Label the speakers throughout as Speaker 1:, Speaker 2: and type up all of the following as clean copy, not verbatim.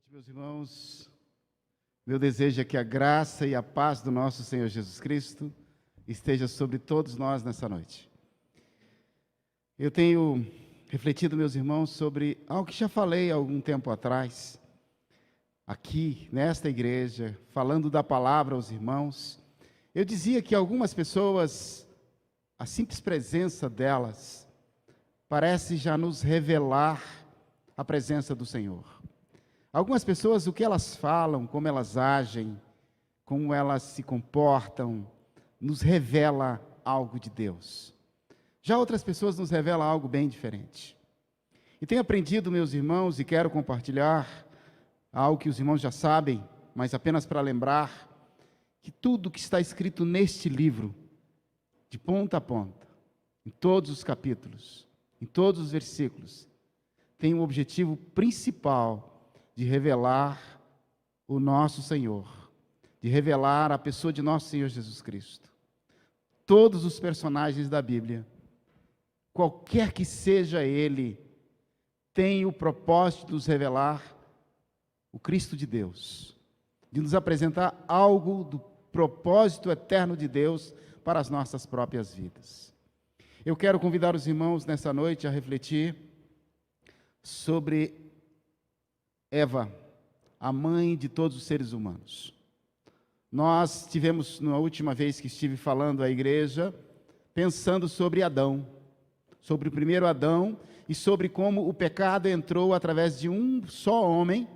Speaker 1: Meus irmãos, meu desejo é que a graça e a paz do nosso Senhor Jesus Cristo esteja sobre todos nós nessa noite. Eu tenho refletido, meus irmãos, sobre algo que já falei há algum tempo atrás, aqui nesta igreja, falando da palavra aos irmãos. Eu dizia que algumas pessoas, a simples presença delas, parece já nos revelar a presença do Senhor. Algumas pessoas, o que elas falam, como elas agem, como elas se comportam, nos revela algo de Deus. Já outras pessoas nos revelam algo bem diferente. E tenho aprendido, meus irmãos, e quero compartilhar algo que os irmãos já sabem, mas apenas para lembrar, que tudo que está escrito neste livro, de ponta a ponta, em todos os capítulos, em todos os versículos, tem um objetivo principal de revelar o nosso Senhor, de revelar a pessoa de nosso Senhor Jesus Cristo. Todos os personagens da Bíblia, qualquer que seja ele, tem o propósito de nos revelar o Cristo de Deus, de nos apresentar algo do propósito eterno de Deus para as nossas próprias vidas. Eu quero convidar os irmãos nessa noite a refletir sobre Eva, a mãe de todos os seres humanos. Nós tivemos, na última vez que estive falando à igreja, pensando sobre Adão, sobre o primeiro Adão, e sobre como o pecado entrou através de um só homem,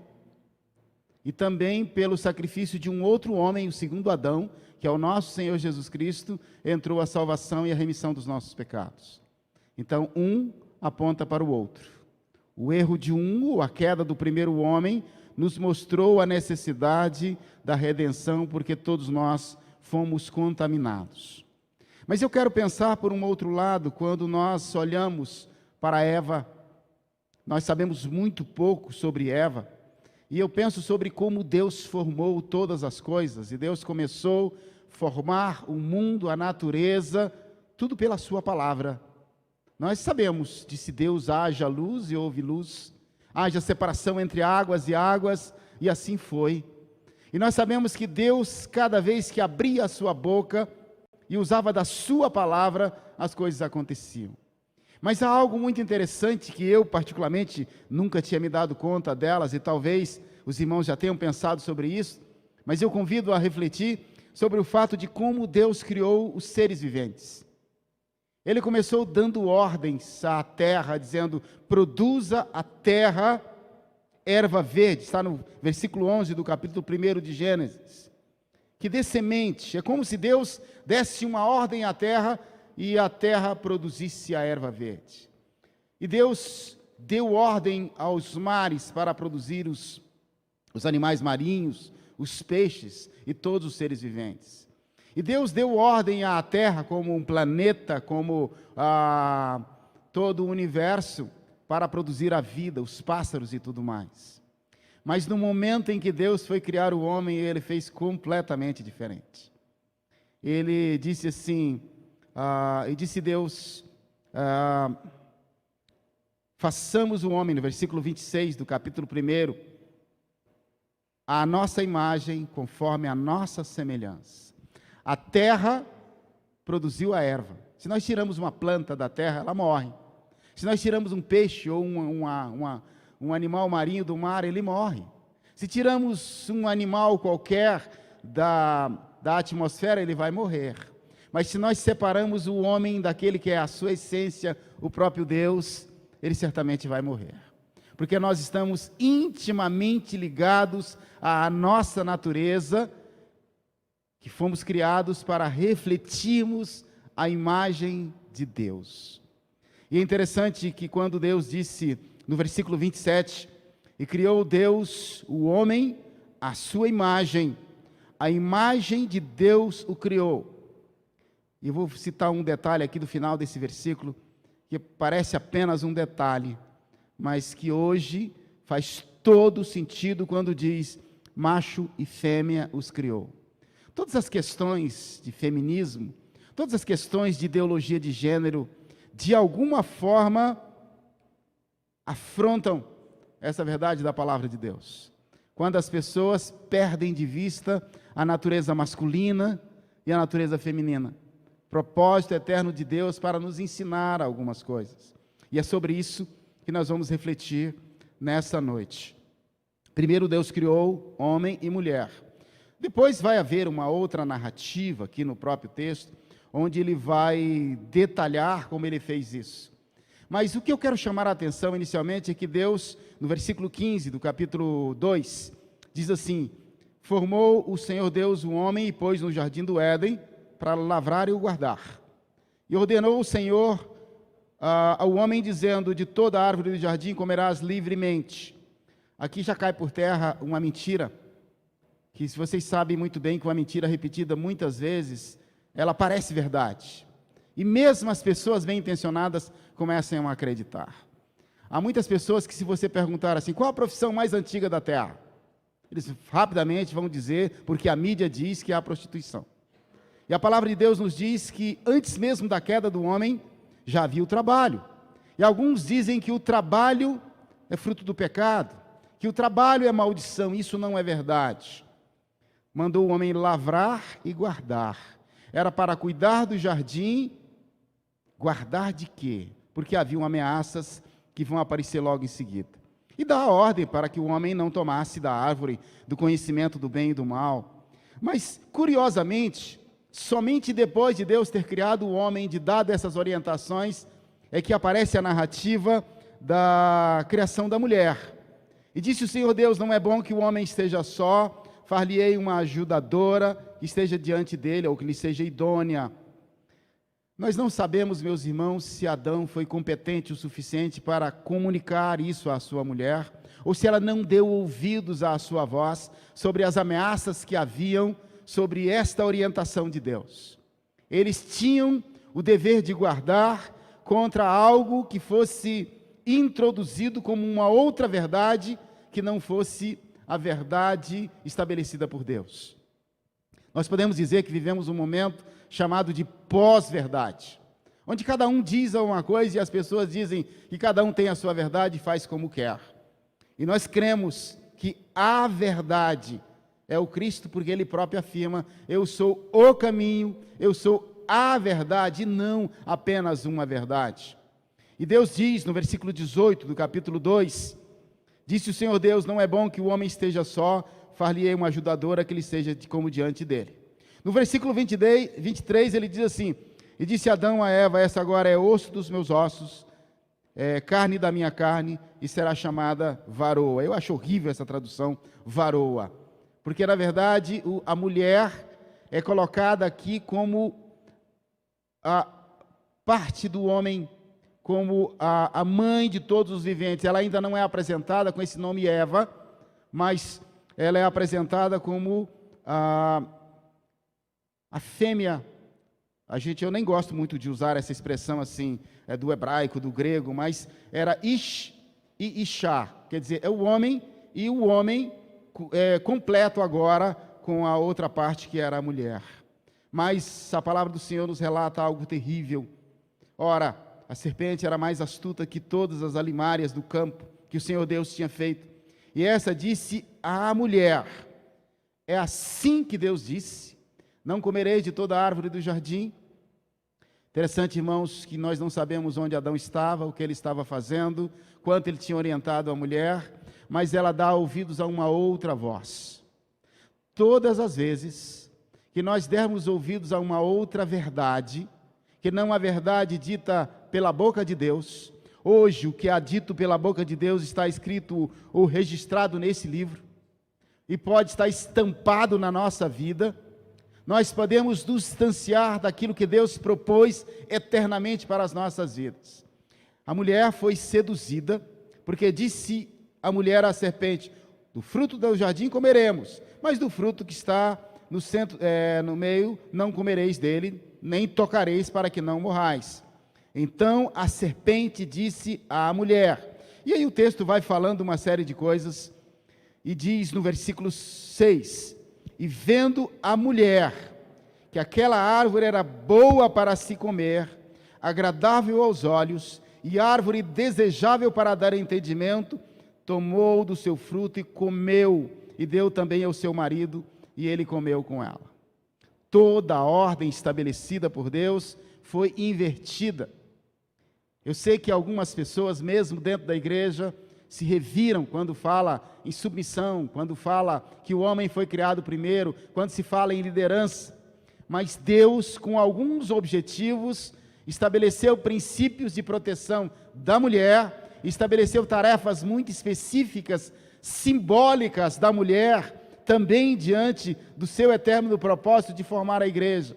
Speaker 1: e também pelo sacrifício de um outro homem, o segundo Adão, que é o nosso Senhor Jesus Cristo, entrou a salvação e a remissão dos nossos pecados. Então, um aponta para o outro. O erro de a queda do primeiro homem, nos mostrou a necessidade da redenção, porque todos nós fomos contaminados. Mas eu quero pensar por um outro lado, quando nós olhamos para Eva, nós sabemos muito pouco sobre Eva, e eu penso sobre como Deus formou todas as coisas, e Deus começou a formar o mundo, a natureza, tudo pela sua palavra. Nós sabemos de se Deus haja luz e houve luz, haja separação entre águas, e assim foi. E nós sabemos que Deus, cada vez que abria a sua boca e usava da sua palavra, as coisas aconteciam. Mas há algo muito interessante que eu, particularmente, nunca tinha me dado conta delas, e talvez os irmãos já tenham pensado sobre isso, mas eu convido a refletir sobre o fato de como Deus criou os seres viventes. Ele começou dando ordens à terra, dizendo: produza a terra erva verde, está no versículo 11 do capítulo 1 de Gênesis, que dê semente. É como se Deus desse uma ordem à terra e a terra produzisse a erva verde. E Deus deu ordem aos mares para produzir os animais marinhos, os peixes e todos os seres viventes. E Deus deu ordem à terra como um planeta, como todo o universo, para produzir a vida, os pássaros e tudo mais. Mas no momento em que Deus foi criar o homem, ele fez completamente diferente. Ele disse assim, e disse Deus, façamos o homem, no versículo 26 do capítulo 1, a nossa imagem, conforme a nossa semelhança. A terra produziu a erva. Se nós tiramos uma planta da terra, ela morre. Se nós tiramos um peixe ou um animal marinho do mar, ele morre. Se tiramos um animal qualquer da atmosfera, ele vai morrer. Mas se nós separamos o homem daquele que é a sua essência, o próprio Deus, ele certamente vai morrer. Porque nós estamos intimamente ligados à nossa natureza, que fomos criados para refletirmos a imagem de Deus. E é interessante que quando Deus disse, no versículo 27, e criou Deus, o homem, à sua imagem, a imagem de Deus o criou. E eu vou citar um detalhe aqui do final desse versículo, que parece apenas um detalhe, mas que hoje faz todo sentido quando diz, macho e fêmea os criou. Todas as questões de feminismo, todas as questões de ideologia de gênero, de alguma forma, afrontam essa verdade da palavra de Deus. quando as pessoas perdem de vista a natureza masculina e a natureza feminina. Propósito eterno de Deus para nos ensinar algumas coisas. E é sobre isso que nós vamos refletir nessa noite. Primeiro, Deus criou homem e mulher. Depois vai haver uma outra narrativa aqui no próprio texto, onde ele vai detalhar como ele fez isso. Mas o que eu quero chamar a atenção inicialmente é que Deus, no versículo 15 do capítulo 2, diz assim: formou o Senhor Deus o homem e pôs no jardim do Éden para lavrar e o guardar. E ordenou o Senhor ao homem dizendo: de toda árvore do jardim comerás livremente. Aqui já cai por terra uma mentira, que se vocês sabem muito bem que uma mentira repetida muitas vezes, ela parece verdade. E mesmo as pessoas bem intencionadas começam a acreditar. Há muitas pessoas que, se você perguntar assim, qual a profissão mais antiga da Terra? Eles rapidamente vão dizer, porque a mídia diz que é a prostituição. E a palavra de Deus nos diz que antes mesmo da queda do homem, já havia o trabalho. E alguns dizem que o trabalho é fruto do pecado, que o trabalho é maldição. Isso não é verdade. Mandou o homem lavrar e guardar. Era para cuidar do jardim. Guardar de quê? Porque haviam ameaças que vão aparecer logo em seguida. E dá a ordem para que o homem não tomasse da árvore do conhecimento do bem e do mal. Mas, curiosamente, somente depois de Deus ter criado o homem, de dar essas orientações, é que aparece a narrativa da criação da mulher. E disse o Senhor Deus: não é bom que o homem esteja só, far-lhe-ei uma ajudadora que esteja diante dele, ou que lhe seja idônea. Nós não sabemos, meus irmãos, se Adão foi competente o suficiente para comunicar isso à sua mulher, ou se ela não deu ouvidos à sua voz sobre as ameaças que haviam sobre esta orientação de Deus. Eles tinham o dever de guardar contra algo que fosse introduzido como uma outra verdade, que não fosse a verdade estabelecida por Deus. Nós podemos dizer que vivemos um momento chamado de pós-verdade, onde cada um diz alguma coisa e as pessoas dizem que cada um tem a sua verdade e faz como quer. E nós cremos que a verdade é o Cristo, porque Ele próprio afirma: eu sou o caminho, eu sou a verdade, e não apenas uma verdade. E Deus diz no versículo 18 do capítulo 2, disse o Senhor Deus: não é bom que o homem esteja só, far-lhe-ei uma ajudadora que lhe seja como diante dele. No versículo 23 ele diz assim: e disse Adão a Eva: essa agora é osso dos meus ossos, é carne da minha carne, e será chamada varoa. Eu acho horrível essa tradução, varoa, porque na verdade a mulher é colocada aqui como a parte do homem, como a mãe de todos os viventes. Ela ainda não é apresentada com esse nome Eva, mas ela é apresentada como a fêmea. Eu nem gosto muito de usar essa expressão assim, do hebraico, do grego, mas era Ish e Ishá, quer dizer, é o homem, e o homem completo agora com a outra parte que era a mulher. Mas a palavra do Senhor nos relata algo terrível. Ora, a serpente era mais astuta que todas as alimárias do campo que o Senhor Deus tinha feito. E essa disse à mulher: é assim que Deus disse: não comereis de toda a árvore do jardim. Interessante, irmãos, que nós não sabemos onde Adão estava, o que ele estava fazendo, quanto ele tinha orientado a mulher, mas ela dá ouvidos a uma outra voz. Todas as vezes que nós dermos ouvidos a uma outra verdade, que não a verdade dita pela boca de Deus, hoje o que é dito pela boca de Deus está escrito ou registrado nesse livro, e pode estar estampado na nossa vida. Nós podemos nos distanciar daquilo que Deus propôs eternamente para as nossas vidas. A mulher foi seduzida, porque disse a mulher à serpente: do fruto do jardim comeremos, mas do fruto que está no centro, no meio, não comereis dele, nem tocareis, para que não morrais. Então a serpente disse à mulher. E aí o texto vai falando uma série de coisas, e diz no versículo 6, e vendo a mulher que aquela árvore era boa para se comer, agradável aos olhos, e árvore desejável para dar entendimento, tomou do seu fruto e comeu, e deu também ao seu marido, e ele comeu com ela. Toda a ordem estabelecida por Deus foi invertida. Eu sei que algumas pessoas, mesmo dentro da igreja, se reviram quando fala em submissão, quando fala que o homem foi criado primeiro, quando se fala em liderança. Mas Deus, com alguns objetivos, estabeleceu princípios de proteção da mulher, estabeleceu tarefas muito específicas, simbólicas da mulher, também diante do seu eterno propósito de formar a igreja.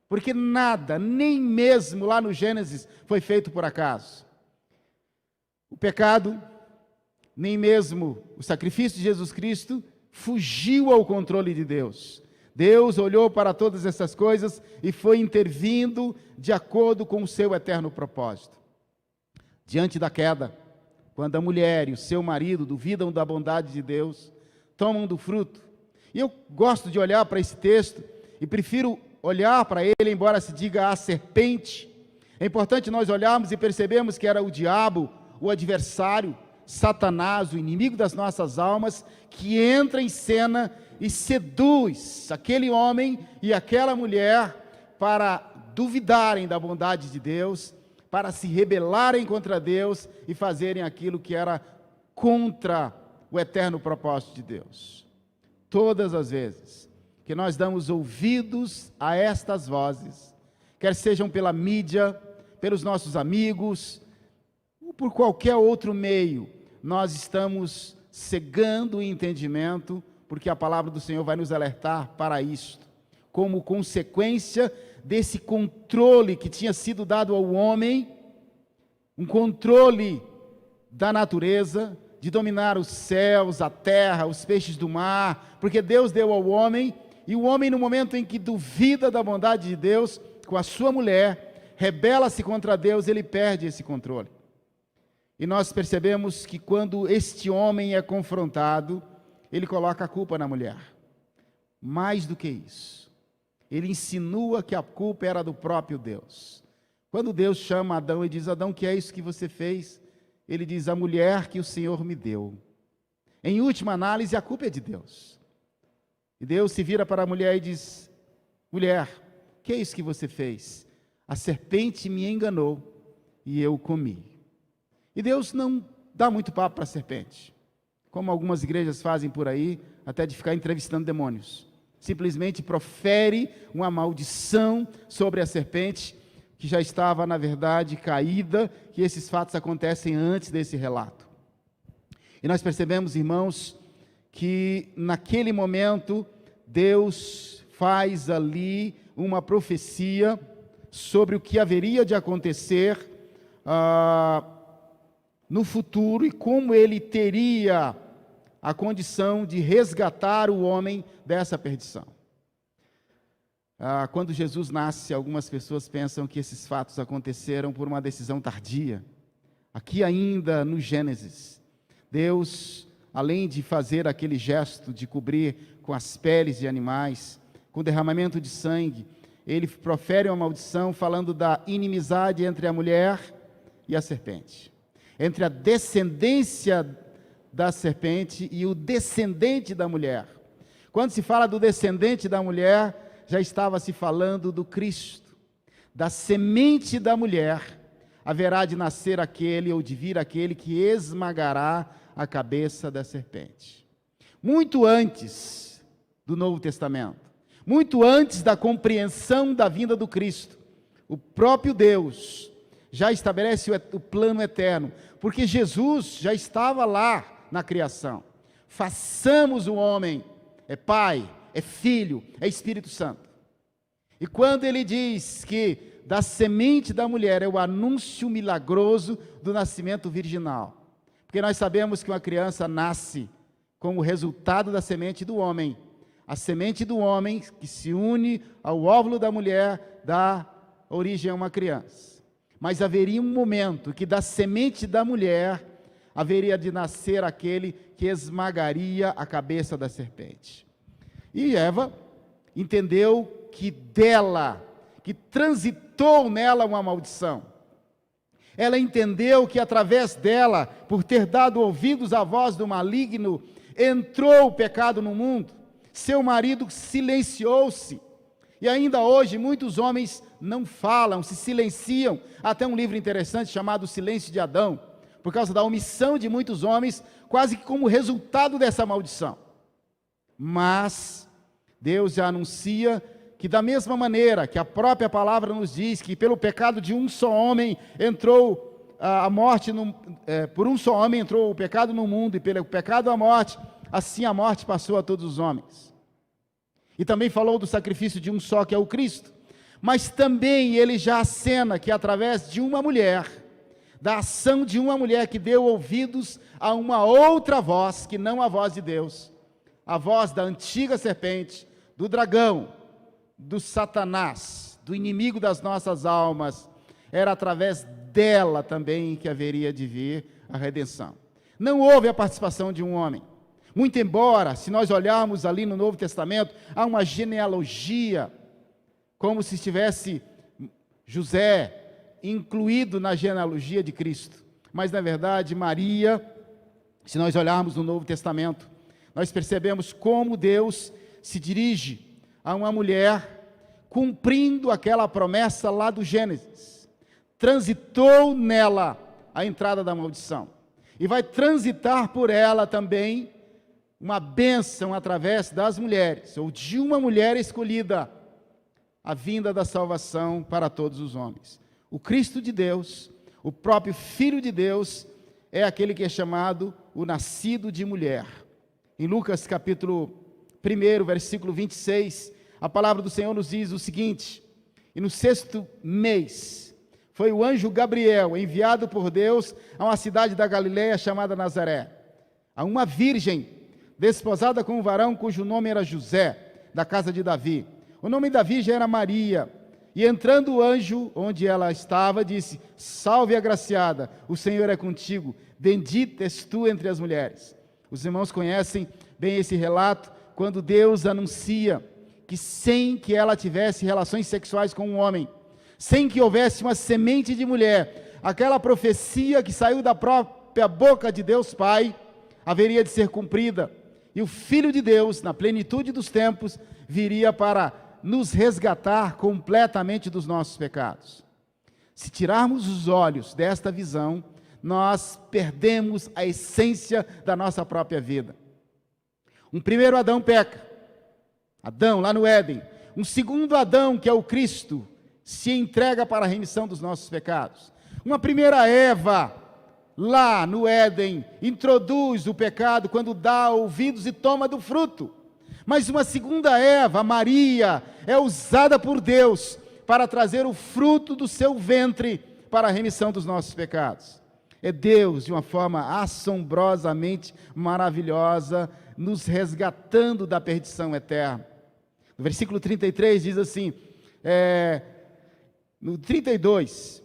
Speaker 1: Porque nada, nem mesmo lá no Gênesis, foi feito por acaso. O pecado, nem mesmo o sacrifício de Jesus Cristo, fugiu ao controle de Deus. Deus olhou para todas essas coisas e foi intervindo de acordo com o seu eterno propósito. Diante da queda, quando a mulher e o seu marido duvidam da bondade de Deus, tomam do fruto. E eu gosto de olhar para esse texto e prefiro olhar para ele, embora se diga a serpente. É importante nós olharmos e percebermos que era o diabo, o adversário, Satanás, o inimigo das nossas almas, que entra em cena e seduz aquele homem e aquela mulher para duvidarem da bondade de Deus, para se rebelarem contra Deus e fazerem aquilo que era contra o eterno propósito de Deus. Todas as vezes que nós damos ouvidos a estas vozes, quer sejam pela mídia, pelos nossos amigos, ou por qualquer outro meio, nós estamos cegando o entendimento, porque a palavra do Senhor vai nos alertar para isto, como consequência desse controle que tinha sido dado ao homem, um controle da natureza, de dominar os céus, a terra, os peixes do mar, porque Deus deu ao homem, e o homem, no momento em que duvida da bondade de Deus, com a sua mulher, rebela-se contra Deus, ele perde esse controle. E nós percebemos que quando este homem é confrontado, ele coloca a culpa na mulher. Mais do que isso, ele insinua que a culpa era do próprio Deus. Quando Deus chama Adão e diz: Adão, que é isso que você fez? Ele diz: a mulher que o Senhor me deu. Em última análise, a culpa é de Deus. E Deus se vira para a mulher e diz: mulher, que é isso que você fez? A serpente me enganou e eu comi. E Deus não dá muito papo para a serpente, como algumas igrejas fazem por aí, até de ficar entrevistando demônios. Simplesmente profere uma maldição sobre a serpente, que já estava, na verdade, caída, que esses fatos acontecem antes desse relato. E nós percebemos, irmãos, que naquele momento, Deus faz ali uma profecia sobre o que haveria de acontecer no futuro e como ele teria a condição de resgatar o homem dessa perdição. Quando Jesus nasce, algumas pessoas pensam que esses fatos aconteceram por uma decisão tardia. Aqui ainda no Gênesis, Deus, além de fazer aquele gesto de cobrir com as peles de animais, com derramamento de sangue, ele profere uma maldição falando da inimizade entre a mulher e a serpente, entre a descendência da serpente e o descendente da mulher. Quando se fala do descendente da mulher, já estava se falando do Cristo. Da semente da mulher haverá de nascer aquele, ou de vir aquele, que esmagará a cabeça da serpente. Muito antes do Novo Testamento, muito antes da compreensão da vinda do Cristo, o próprio Deus já estabelece o plano eterno, porque Jesus já estava lá na criação. Façamos o homem, é Pai, é Filho, é Espírito Santo. E quando ele diz que da semente da mulher é o anúncio milagroso do nascimento virginal, porque nós sabemos que uma criança nasce como resultado da semente do homem. A semente do homem que se une ao óvulo da mulher dá origem a uma criança. Mas haveria um momento que da semente da mulher haveria de nascer aquele que esmagaria a cabeça da serpente. E Eva entendeu que dela, que transitou nela uma maldição. Ela entendeu que através dela, por ter dado ouvidos à voz do maligno, entrou o pecado no mundo, seu marido silenciou-se. E ainda hoje muitos homens não falam, se silenciam. Até um livro interessante chamado O Silêncio de Adão, por causa da omissão de muitos homens, quase que como resultado dessa maldição. Mas Deus já anuncia que da mesma maneira que a própria palavra nos diz que pelo pecado de um só homem entrou a morte, por um só homem entrou o pecado no mundo, e pelo pecado a morte, assim a morte passou a todos os homens. E também falou do sacrifício de um só, que é o Cristo. Mas também ele já acena que através de uma mulher, da ação de uma mulher que deu ouvidos a uma outra voz, que não a voz de Deus, a voz da antiga serpente, do dragão, do Satanás, do inimigo das nossas almas, era através dela também que haveria de vir a redenção. Não houve a participação de um homem. Muito embora, se nós olharmos ali no Novo Testamento, há uma genealogia, como se estivesse José incluído na genealogia de Cristo. Mas, na verdade, Maria, se nós olharmos no Novo Testamento, nós percebemos como Deus se dirige a uma mulher, cumprindo aquela promessa lá do Gênesis. Transitou nela a entrada da maldição. E vai transitar por ela também uma bênção através das mulheres, ou de uma mulher escolhida, a vinda da salvação para todos os homens. O Cristo de Deus, o próprio Filho de Deus, é aquele que é chamado o nascido de mulher. Em Lucas capítulo 1, versículo 26, a palavra do Senhor nos diz o seguinte: e no 6º mês, foi o anjo Gabriel, enviado por Deus a uma cidade da Galileia chamada Nazaré, a uma virgem, desposada com um varão cujo nome era José, da casa de Davi. O nome da virgem era Maria. E entrando o anjo onde ela estava, disse: salve agraciada, o Senhor é contigo, bendita és tu entre as mulheres. Os irmãos conhecem bem esse relato, quando Deus anuncia que sem que ela tivesse relações sexuais com um homem, sem que houvesse uma semente de mulher, aquela profecia que saiu da própria boca de Deus Pai, haveria de ser cumprida. E o Filho de Deus, na plenitude dos tempos, viria para nos resgatar completamente dos nossos pecados. Se tirarmos os olhos desta visão, nós perdemos a essência da nossa própria vida. Um primeiro Adão peca, Adão lá no Éden. Um segundo Adão, que é o Cristo, se entrega para a remissão dos nossos pecados. Uma primeira Eva, lá no Éden, introduz o pecado quando dá ouvidos e toma do fruto. Mas uma segunda Eva, Maria, é usada por Deus para trazer o fruto do seu ventre para a remissão dos nossos pecados. É Deus, de uma forma assombrosamente maravilhosa, nos resgatando da perdição eterna. No versículo 33 diz assim, no 32,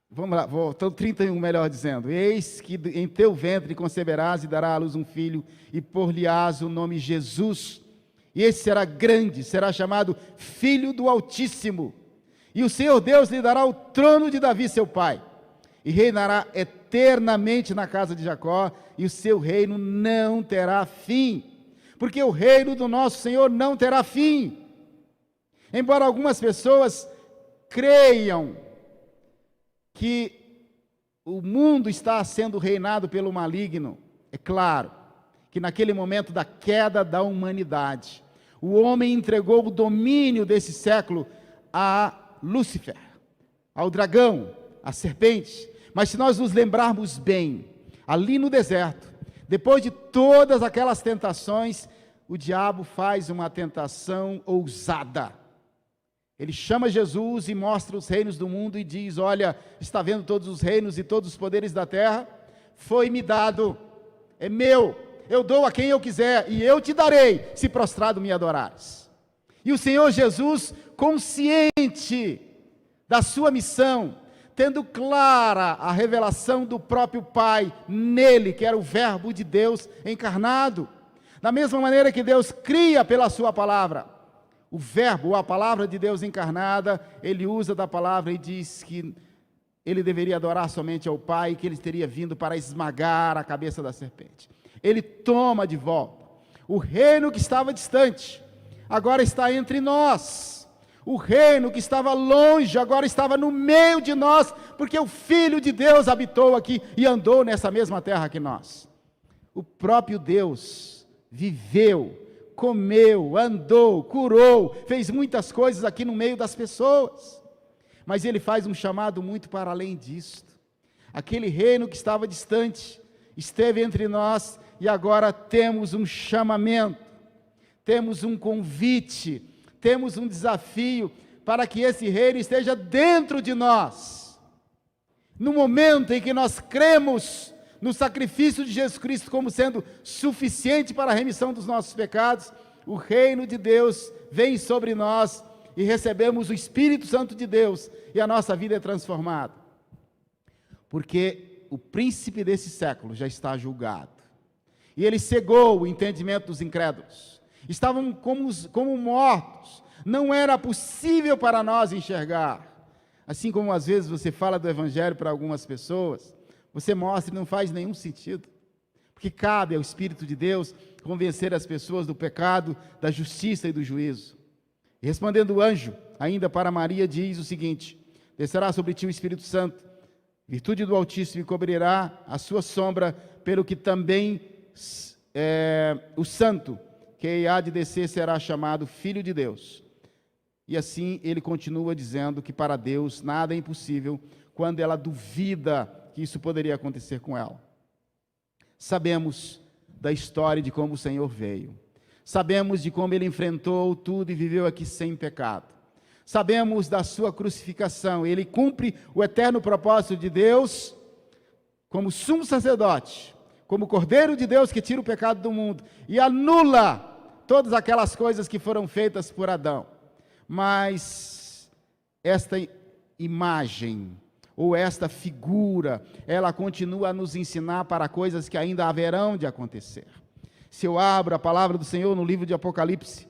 Speaker 1: vamos lá, então 31 melhor dizendo: eis que em teu ventre conceberás e dará à luz um filho, e por-lhe-ás o nome Jesus, e esse será grande, será chamado Filho do Altíssimo, e o Senhor Deus lhe dará o trono de Davi seu pai, e reinará eternamente na casa de Jacó, e o seu reino não terá fim, porque o reino do nosso Senhor não terá fim. Embora algumas pessoas creiam que o mundo está sendo reinado pelo maligno, é claro que naquele momento da queda da humanidade, o homem entregou o domínio desse século a Lúcifer, ao dragão, à serpente. Mas se nós nos lembrarmos bem, ali no deserto, depois de todas aquelas tentações, o diabo faz uma tentação ousada. Ele chama Jesus e mostra os reinos do mundo e diz: olha, está vendo todos os reinos e todos os poderes da terra? Foi-me dado, é meu, eu dou a quem eu quiser, e eu te darei, se prostrado me adorares. E o Senhor Jesus, consciente da sua missão, tendo clara a revelação do próprio Pai nele, que era o verbo de Deus encarnado, da mesma maneira que Deus cria pela sua palavra, o verbo, a palavra de Deus encarnada, ele usa da palavra e diz que ele deveria adorar somente ao Pai, que ele teria vindo para esmagar a cabeça da serpente. Ele toma de volta. O reino que estava distante, agora está entre nós. O reino que estava longe, agora estava no meio de nós, porque o Filho de Deus habitou aqui e andou nessa mesma terra que nós. O próprio Deus viveu, comeu, andou, curou, fez muitas coisas aqui no meio das pessoas. Mas Ele faz um chamado muito para além disto. Aquele reino que estava distante, esteve entre nós, e agora temos um chamamento, temos um convite, temos um desafio para que esse reino esteja dentro de nós. No momento em que nós cremos no sacrifício de Jesus Cristo como sendo suficiente para a remissão dos nossos pecados, o reino de Deus vem sobre nós e recebemos o Espírito Santo de Deus e a nossa vida é transformada. Porque o príncipe desse século já está julgado. E ele cegou o entendimento dos incrédulos. Estavam como mortos. Não era possível para nós enxergar. Assim como às vezes você fala do Evangelho para algumas pessoas, você mostra e não faz nenhum sentido. Porque cabe ao Espírito de Deus convencer as pessoas do pecado, da justiça e do juízo. E respondendo o anjo, ainda para Maria, diz o seguinte: descerá sobre ti o Espírito Santo, virtude do Altíssimo cobrirá a sua sombra, pelo que também o santo que há de descer será chamado Filho de Deus. E assim ele continua dizendo que para Deus nada é impossível, quando ela duvida que isso poderia acontecer com ela. Sabemos da história de como o Senhor veio. Sabemos de como Ele enfrentou tudo e viveu aqui sem pecado. Sabemos da sua crucificação. Ele cumpre o eterno propósito de Deus como sumo sacerdote, como Cordeiro de Deus que tira o pecado do mundo e anula todas aquelas coisas que foram feitas por Adão. Mas esta imagem, ou esta figura, ela continua a nos ensinar para coisas que ainda haverão de acontecer. Se eu abro a palavra do Senhor no livro de Apocalipse,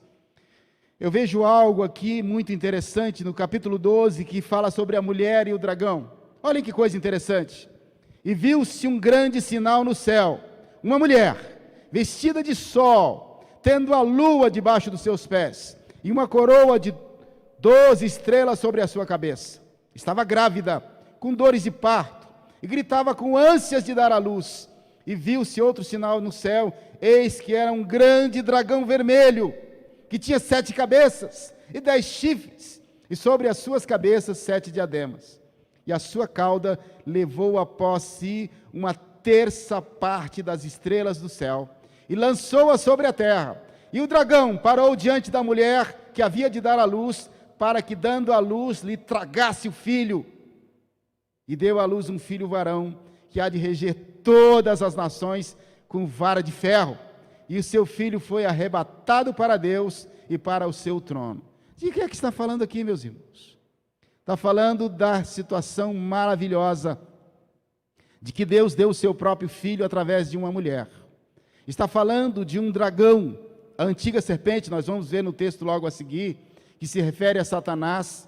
Speaker 1: eu vejo algo aqui muito interessante no capítulo 12, que fala sobre a mulher e o dragão. Olhem que coisa interessante. E viu-se um grande sinal no céu, uma mulher, vestida de sol, tendo a lua debaixo dos seus pés, e uma coroa de 12 estrelas sobre a sua cabeça. Estava grávida, com dores de parto, e gritava com ânsias de dar à luz. E viu-se outro sinal no céu, eis que era um grande dragão vermelho, que tinha 7 cabeças e 10 chifres, e sobre as suas cabeças 7 diademas. E a sua cauda levou após si 1/3 parte das estrelas do céu, e lançou-a sobre a terra. E o dragão parou diante da mulher que havia de dar à luz, para que, dando à luz, lhe tragasse o filho. E deu à luz um filho varão, que há de reger todas as nações com vara de ferro. E o seu filho foi arrebatado para Deus e para o seu trono. De que é que está falando aqui, meus irmãos? Está falando da situação maravilhosa de que Deus deu o seu próprio filho através de uma mulher. Está falando de um dragão, a antiga serpente, nós vamos ver no texto logo a seguir, que se refere a Satanás,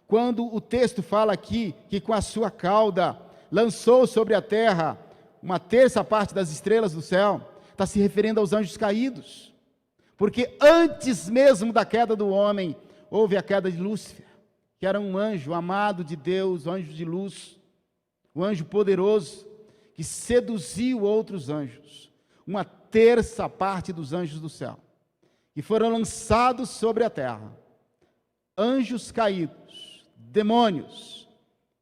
Speaker 1: quando o texto fala aqui que com a sua cauda lançou sobre a terra 1/3 parte das estrelas do céu, está se referindo aos anjos caídos, porque antes mesmo da queda do homem, houve a queda de Lúcifer, que era um anjo amado de Deus, um anjo de luz, um anjo poderoso, que seduziu outros anjos, 1/3 parte dos anjos do céu, que foram lançados sobre a terra, anjos caídos, demônios,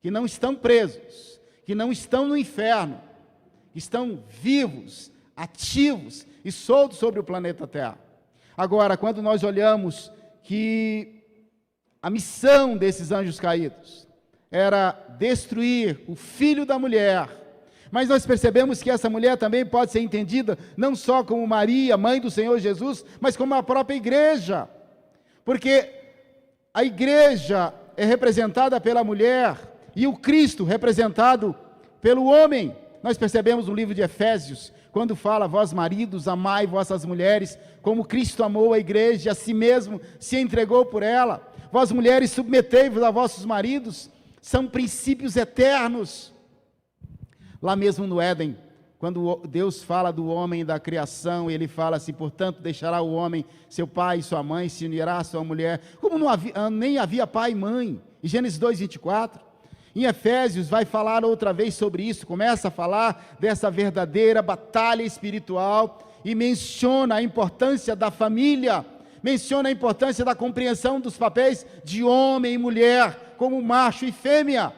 Speaker 1: que não estão presos, que não estão no inferno, que estão vivos, ativos e soltos sobre o planeta Terra. Agora, quando nós olhamos que a missão desses anjos caídos era destruir o filho da mulher, mas nós percebemos que essa mulher também pode ser entendida não só como Maria, mãe do Senhor Jesus, mas como a própria igreja, porque a igreja é representada pela mulher e o Cristo representado pelo homem. Nós percebemos no livro de Efésios, quando fala: vós maridos, amai vossas mulheres, como Cristo amou a igreja e a si mesmo se entregou por ela. Vós mulheres, submetei-vos a vossos maridos. São princípios eternos. Lá mesmo no Éden, quando Deus fala do homem e da criação, ele fala assim: portanto, deixará o homem seu pai e sua mãe, se unirá à sua mulher, como nem havia pai e mãe, em Gênesis 2:24. Em Efésios vai falar outra vez sobre isso, começa a falar dessa verdadeira batalha espiritual, e menciona a importância da família, menciona a importância da compreensão dos papéis de homem e mulher, como macho e fêmea.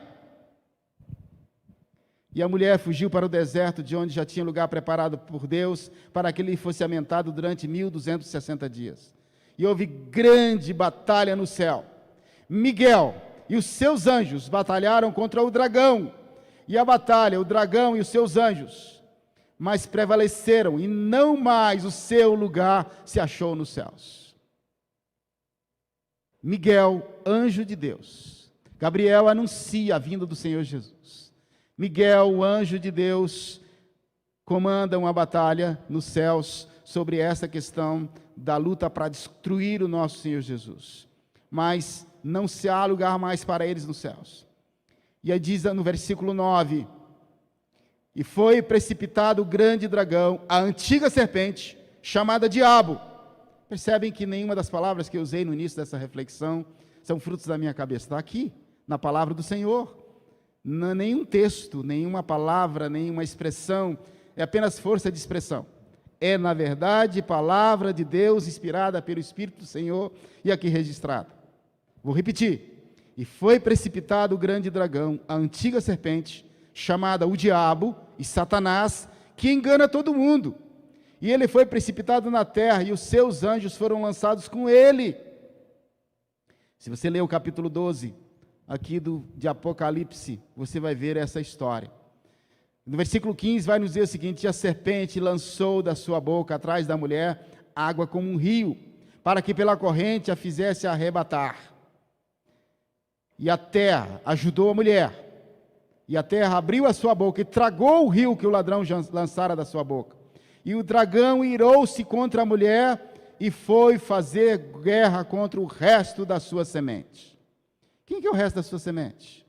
Speaker 1: E a mulher fugiu para o deserto, de onde já tinha lugar preparado por Deus, para que ele fosse alimentado durante 1260 dias. E houve grande batalha no céu. Miguel e os seus anjos batalharam contra o dragão. E a batalha, o dragão e os seus anjos, mas prevaleceram, e não mais o seu lugar se achou nos céus. Miguel, anjo de Deus. Gabriel anuncia a vinda do Senhor Jesus. Miguel, o anjo de Deus, comanda uma batalha nos céus sobre essa questão da luta para destruir o nosso Senhor Jesus. Mas não se há lugar mais para eles nos céus. E aí diz no versículo 9: e foi precipitado o grande dragão, a antiga serpente, chamada Diabo. Percebem que nenhuma das palavras que eu usei no início dessa reflexão são frutos da minha cabeça. Está aqui, na palavra do Senhor. Não, nenhum texto, nenhuma palavra, nenhuma expressão, é apenas força de expressão. É, na verdade, palavra de Deus, inspirada pelo Espírito do Senhor, e aqui registrada. Vou repetir. E foi precipitado o grande dragão, a antiga serpente, chamada o Diabo e Satanás, que engana todo mundo. E ele foi precipitado na terra, e os seus anjos foram lançados com ele. Se você ler o capítulo 12, aqui de Apocalipse, você vai ver essa história. No versículo 15 vai nos dizer o seguinte: e a serpente lançou da sua boca atrás da mulher água como um rio, para que pela corrente a fizesse arrebatar. E a terra ajudou a mulher, e a terra abriu a sua boca e tragou o rio que o ladrão lançara da sua boca. E o dragão irou-se contra a mulher e foi fazer guerra contra o resto da sua semente. Quem que é o resto da sua semente?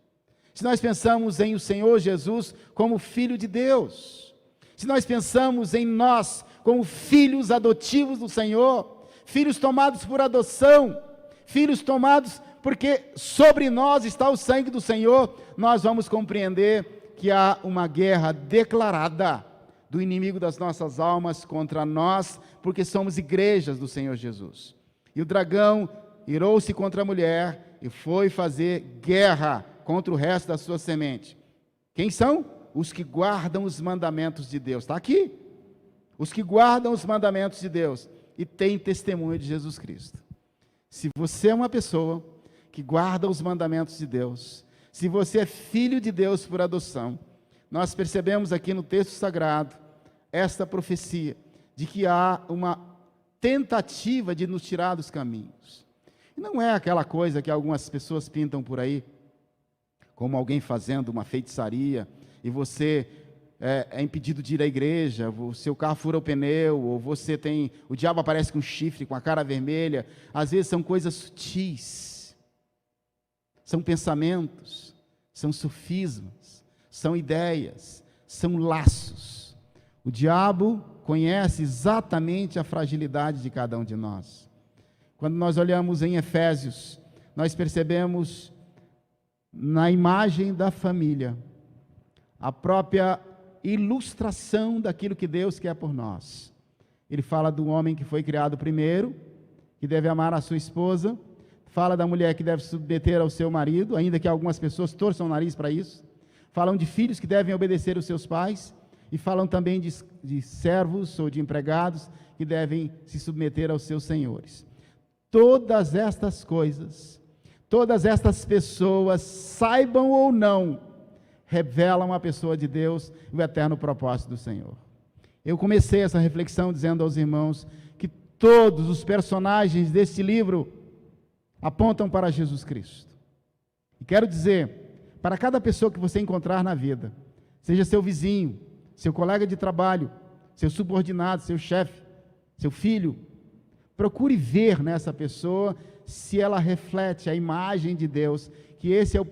Speaker 1: Se nós pensamos em o Senhor Jesus como Filho de Deus, se nós pensamos em nós como filhos adotivos do Senhor, filhos tomados por adoção, filhos tomados porque sobre nós está o sangue do Senhor, nós vamos compreender que há uma guerra declarada do inimigo das nossas almas contra nós, porque somos igrejas do Senhor Jesus. E o dragão irou-se contra a mulher e foi fazer guerra contra o resto da sua semente. Quem são? Os que guardam os mandamentos de Deus. Está aqui. Os que guardam os mandamentos de Deus e têm testemunho de Jesus Cristo. Se você é uma pessoa que guarda os mandamentos de Deus, se você é filho de Deus por adoção, nós percebemos aqui no texto sagrado esta profecia de que há uma tentativa de nos tirar dos caminhos. E não é aquela coisa que algumas pessoas pintam por aí, como alguém fazendo uma feitiçaria, e você é impedido de ir à igreja, o seu carro fura o pneu, ou o diabo aparece com chifre, com a cara vermelha. Às vezes são coisas sutis, são pensamentos, são sofismas, são ideias, são laços. O diabo conhece exatamente a fragilidade de cada um de nós. Quando nós olhamos em Efésios, nós percebemos na imagem da família a própria ilustração daquilo que Deus quer por nós. Ele fala do homem que foi criado primeiro, que deve amar a sua esposa, fala da mulher que deve se submeter ao seu marido, ainda que algumas pessoas torçam o nariz para isso, falam de filhos que devem obedecer aos seus pais, e falam também de servos ou de empregados que devem se submeter aos seus senhores. Todas estas coisas, todas estas pessoas, saibam ou não, revelam a pessoa de Deus e o eterno propósito do Senhor. Eu comecei essa reflexão dizendo aos irmãos que todos os personagens deste livro apontam para Jesus Cristo. E quero dizer, para cada pessoa que você encontrar na vida, seja seu vizinho, seu colega de trabalho, seu subordinado, seu chefe, seu filho, procure ver nessa pessoa se ela reflete a imagem de Deus, que esse é o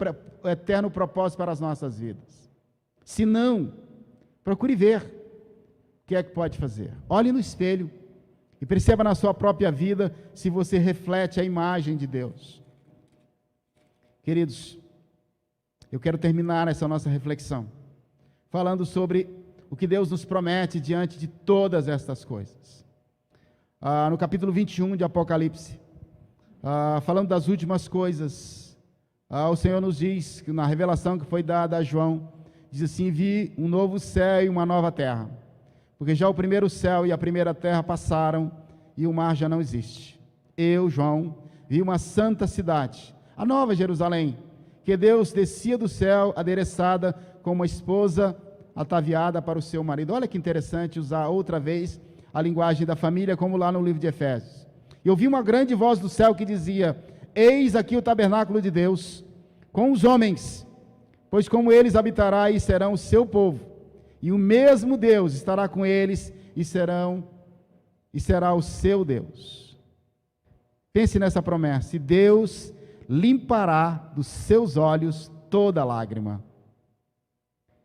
Speaker 1: eterno propósito para as nossas vidas. Se não, procure ver, que é que pode fazer? Olhe no espelho e perceba na sua própria vida se você reflete a imagem de Deus. Queridos, eu quero terminar essa nossa reflexão falando sobre o que Deus nos promete diante de todas estas coisas. No capítulo 21 de Apocalipse, falando das últimas coisas, o Senhor nos diz, que na revelação que foi dada a João, diz assim: vi um novo céu e uma nova terra, porque já o primeiro céu e a primeira terra passaram, e o mar já não existe. Eu, João, vi uma santa cidade, a nova Jerusalém, que Deus descia do céu, adereçada como uma esposa ataviada para o seu marido. Olha que interessante usar outra vez a linguagem da família, como lá no livro de Efésios. E ouvi uma grande voz do céu que dizia: eis aqui o tabernáculo de Deus com os homens, pois como eles habitará e serão o seu povo, e o mesmo Deus estará com eles e será o seu Deus. Pense nessa promessa: e Deus limpará dos seus olhos toda lágrima,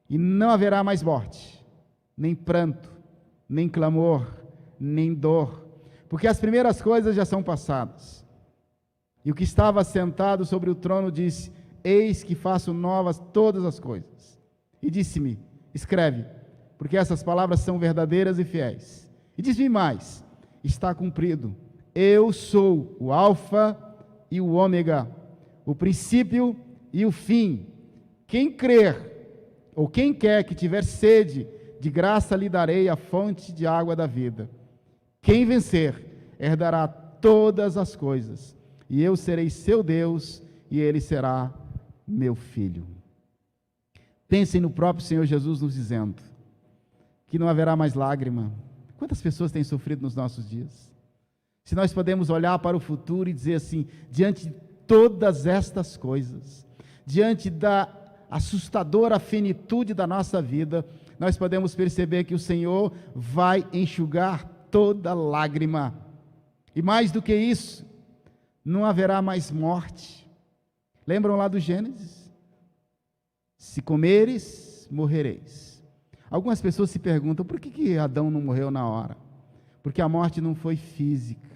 Speaker 1: e não haverá mais morte, nem pranto, nem clamor, nem dor, porque as primeiras coisas já são passadas. E o que estava sentado sobre o trono disse: eis que faço novas todas as coisas. E disse-me: escreve, porque essas palavras são verdadeiras e fiéis. E disse-me mais: está cumprido. Eu sou o Alfa e o Ômega, o princípio e o fim. Quem crer, ou quem quer que tiver sede, de graça lhe darei a fonte de água da vida. Quem vencer, herdará todas as coisas, e eu serei seu Deus, e ele será meu filho. Pensem no próprio Senhor Jesus nos dizendo que não haverá mais lágrima. Quantas pessoas têm sofrido nos nossos dias? Se nós podemos olhar para o futuro e dizer assim: diante de todas estas coisas, diante da assustadora finitude da nossa vida, nós podemos perceber que o Senhor vai enxugar toda lágrima. E mais do que isso, não haverá mais morte. Lembram lá do Gênesis? Se comeres, morrereis. Algumas pessoas se perguntam: por que Adão não morreu na hora? Porque a morte não foi física.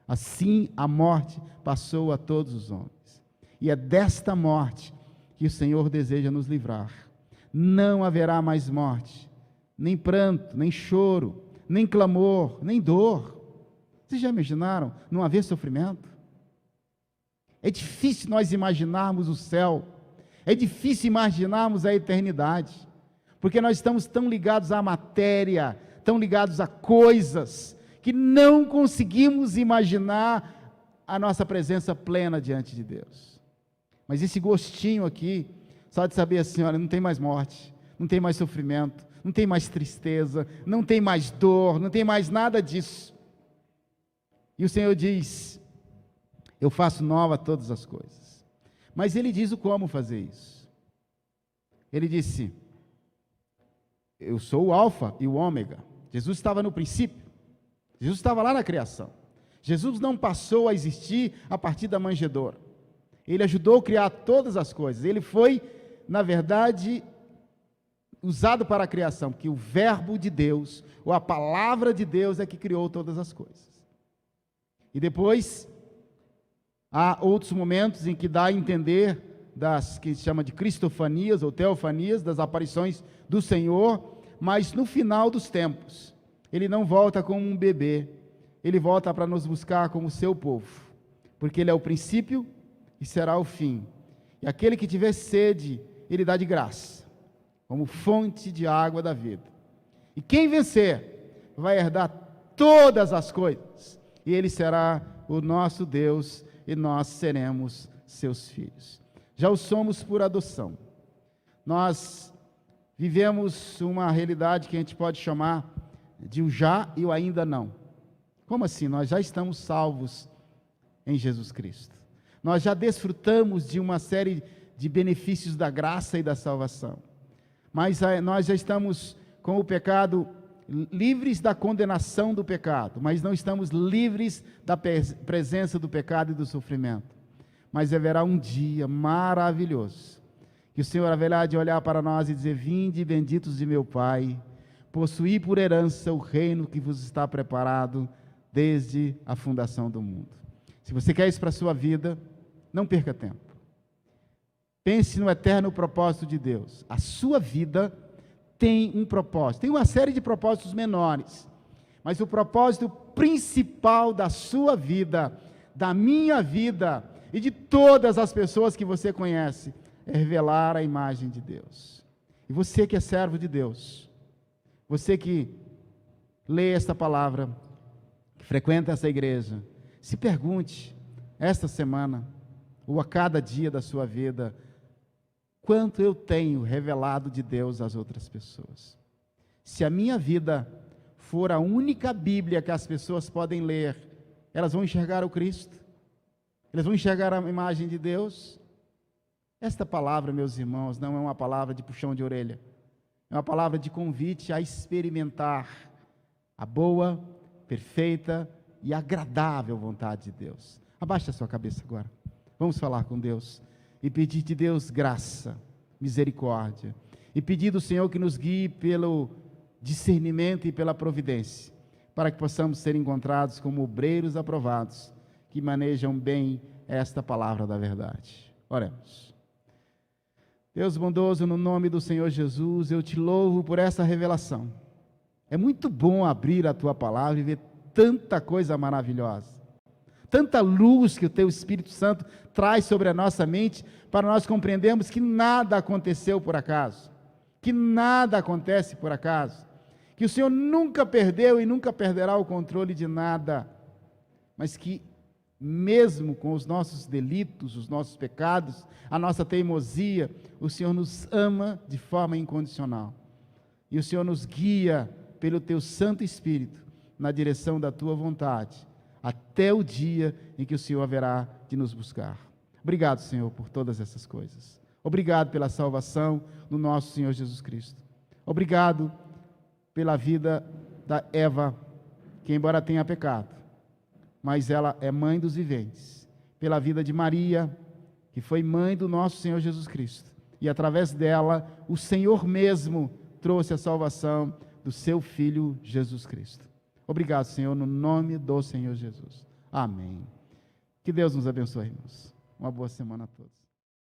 Speaker 1: Assim a morte passou a todos os homens. E é desta morte que o Senhor deseja nos livrar. Não haverá mais morte, nem pranto, nem choro, nem clamor, nem dor. Vocês já imaginaram não haver sofrimento? É difícil nós imaginarmos o céu, é difícil imaginarmos a eternidade, porque nós estamos tão ligados à matéria, tão ligados a coisas, que não conseguimos imaginar a nossa presença plena diante de Deus. Mas esse gostinho aqui, só de saber assim: olha, não tem mais morte, não tem mais sofrimento, não tem mais tristeza, não tem mais dor, não tem mais nada disso. E o Senhor diz: eu faço nova todas as coisas. Mas Ele diz o como fazer isso. Ele disse: eu sou o Alfa e o Ômega. Jesus estava no princípio, Jesus estava lá na criação. Jesus não passou a existir a partir da manjedoura. Ele ajudou a criar todas as coisas. Ele foi, na verdade, usado para a criação, porque o verbo de Deus, ou a palavra de Deus, é que criou todas as coisas. E depois, há outros momentos em que dá a entender das que se chama de cristofanias ou teofanias, das aparições do Senhor, mas no final dos tempos, Ele não volta como um bebê, Ele volta para nos buscar como seu povo, porque Ele é o princípio e será o fim. E aquele que tiver sede, Ele dá de graça, como fonte de água da vida. E quem vencer, vai herdar todas as coisas, e Ele será o nosso Deus, e nós seremos seus filhos. Já o somos por adoção. Nós vivemos uma realidade que a gente pode chamar de o já e o ainda não. Como assim? Nós já estamos salvos em Jesus Cristo. Nós já desfrutamos de uma série de benefícios da graça e da salvação. Mas nós já estamos com o pecado, livres da condenação do pecado, mas não estamos livres da presença do pecado e do sofrimento. Mas haverá um dia maravilhoso, que o Senhor haverá de olhar para nós e dizer: vinde benditos de meu Pai, possuir por herança o reino que vos está preparado desde a fundação do mundo. Se você quer isso para a sua vida, não perca tempo. Pense no eterno propósito de Deus. A sua vida tem um propósito. Tem uma série de propósitos menores, mas o propósito principal da sua vida, da minha vida e de todas as pessoas que você conhece, é revelar a imagem de Deus. E você que é servo de Deus, você que lê esta palavra, que frequenta essa igreja, se pergunte, esta semana, ou a cada dia da sua vida, quanto eu tenho revelado de Deus às outras pessoas. Se a minha vida for a única Bíblia que as pessoas podem ler, elas vão enxergar o Cristo, elas vão enxergar a imagem de Deus. Esta palavra, meus irmãos, não é uma palavra de puxão de orelha, é uma palavra de convite a experimentar a boa, perfeita e agradável vontade de Deus. Abaixe a sua cabeça agora, vamos falar com Deus e pedir de Deus graça, misericórdia, e pedir do Senhor que nos guie pelo discernimento e pela providência, para que possamos ser encontrados como obreiros aprovados, que manejam bem esta palavra da verdade. Oremos. Deus bondoso, no nome do Senhor Jesus, eu te louvo por essa revelação. É muito bom abrir a tua palavra e ver tanta coisa maravilhosa, tanta luz que o teu Espírito Santo traz sobre a nossa mente, para nós compreendermos que nada aconteceu por acaso, que nada acontece por acaso, que o Senhor nunca perdeu e nunca perderá o controle de nada, mas que mesmo com os nossos delitos, os nossos pecados, a nossa teimosia, o Senhor nos ama de forma incondicional, e o Senhor nos guia pelo teu Santo Espírito, na direção da tua vontade, até o dia em que o Senhor haverá de nos buscar. Obrigado, Senhor, por todas essas coisas. Obrigado pela salvação do nosso Senhor Jesus Cristo. Obrigado pela vida da Eva, que embora tenha pecado, mas ela é mãe dos viventes. Pela vida de Maria, que foi mãe do nosso Senhor Jesus Cristo. E através dela, o Senhor mesmo trouxe a salvação do seu Filho Jesus Cristo. Obrigado, Senhor, no nome do Senhor Jesus. Amém. Que Deus nos abençoe, irmãos. Uma boa semana a todos.